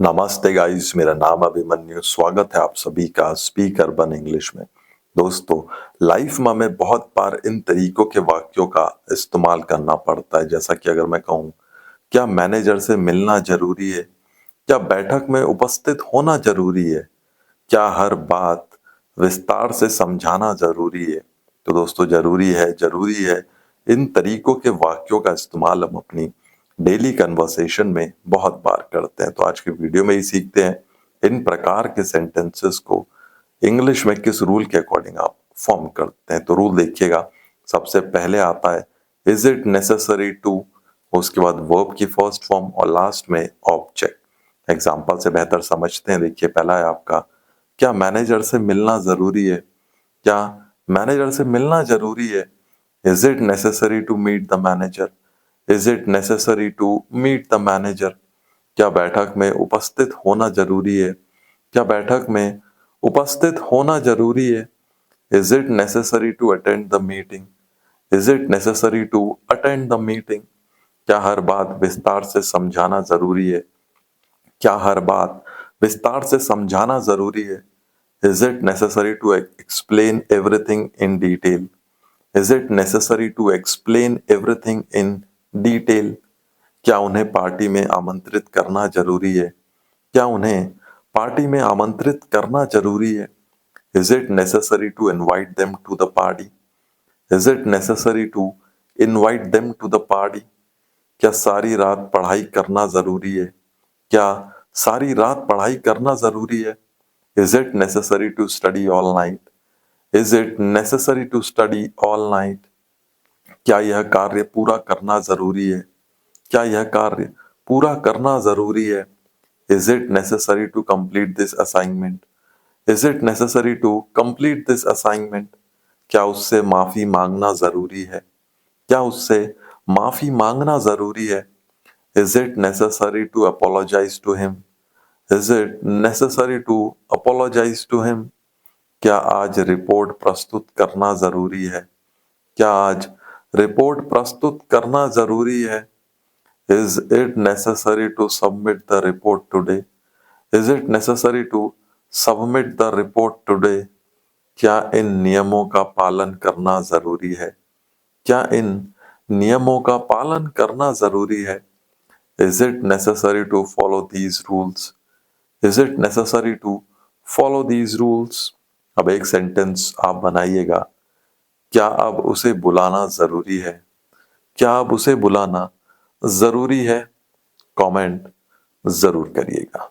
नमस्ते गाइस, मेरा नाम अभिमन्यु। स्वागत है आप सभी का स्पीक अर्बन इंग्लिश में। दोस्तों, लाइफ में हमें बहुत बार इन तरीकों के वाक्यों का इस्तेमाल करना पड़ता है। जैसा कि अगर मैं कहूँ, क्या मैनेजर से मिलना जरूरी है? क्या बैठक में उपस्थित होना जरूरी है? क्या हर बात विस्तार से समझाना जरूरी है? तो दोस्तों, जरूरी है। इन तरीकों के वाक्यों का इस्तेमाल हम अपनी डेली कन्वर्सेशन में बहुत बार करते हैं। तो आज की वीडियो में ही सीखते हैं इन प्रकार के सेंटेंसेस को इंग्लिश में किस रूल के अकॉर्डिंग आप फॉर्म करते हैं। तो रूल देखिएगा, सबसे पहले आता है इज इट नेसेसरी टू, उसके बाद वर्ब की फर्स्ट फॉर्म और लास्ट में ऑब्जेक्ट। एग्जाम्पल से बेहतर समझते हैं। देखिए, पहला है आपका, क्या मैनेजर से मिलना जरूरी है? क्या मैनेजर से मिलना जरूरी है? Is it necessary to meet the manager? Is it necessary to meet the manager? क्या बैठक में उपस्थित होना जरूरी है? क्या बैठक में उपस्थित होना जरूरी है? Is it necessary to attend the meeting? Is it necessary to attend the meeting? क्या हर बात विस्तार से समझाना जरूरी है? क्या हर बात विस्तार से समझाना जरूरी है? Is it necessary to explain everything in detail? Is it necessary to explain everything in detail? क्या उन्हें पार्टी में आमंत्रित करना जरूरी है? क्या उन्हें पार्टी में आमंत्रित करना जरूरी है? Is it necessary to invite them to the party? Is it necessary to invite them to the party? क्या सारी रात पढ़ाई करना जरूरी है? क्या सारी रात पढ़ाई करना जरूरी है? Is it necessary to study all night? Is it necessary to study all night? क्या यह कार्य पूरा करना जरूरी है? क्या यह कार्य पूरा करना जरूरी है? Is it necessary to complete this assignment? Is it necessary to complete this assignment? क्या उससे माफी मांगना जरूरी है? क्या उससे माफी मांगना जरूरी है? Is it necessary to apologize to him? Is it necessary to apologize to him? क्या आज रिपोर्ट प्रस्तुत करना जरूरी है? क्या आज रिपोर्ट प्रस्तुत करना जरूरी है? Is it necessary to submit the report today? Is it necessary to submit the report today? क्या इन नियमों का पालन करना जरूरी है? क्या इन नियमों का पालन करना जरूरी है? Is it necessary to follow these rules? Is it necessary to follow these rules? अब एक सेंटेंस आप बनाइएगा। क्या अब उसे बुलाना जरूरी है? क्या अब उसे बुलाना जरूरी है? कमेंट जरूर करिएगा।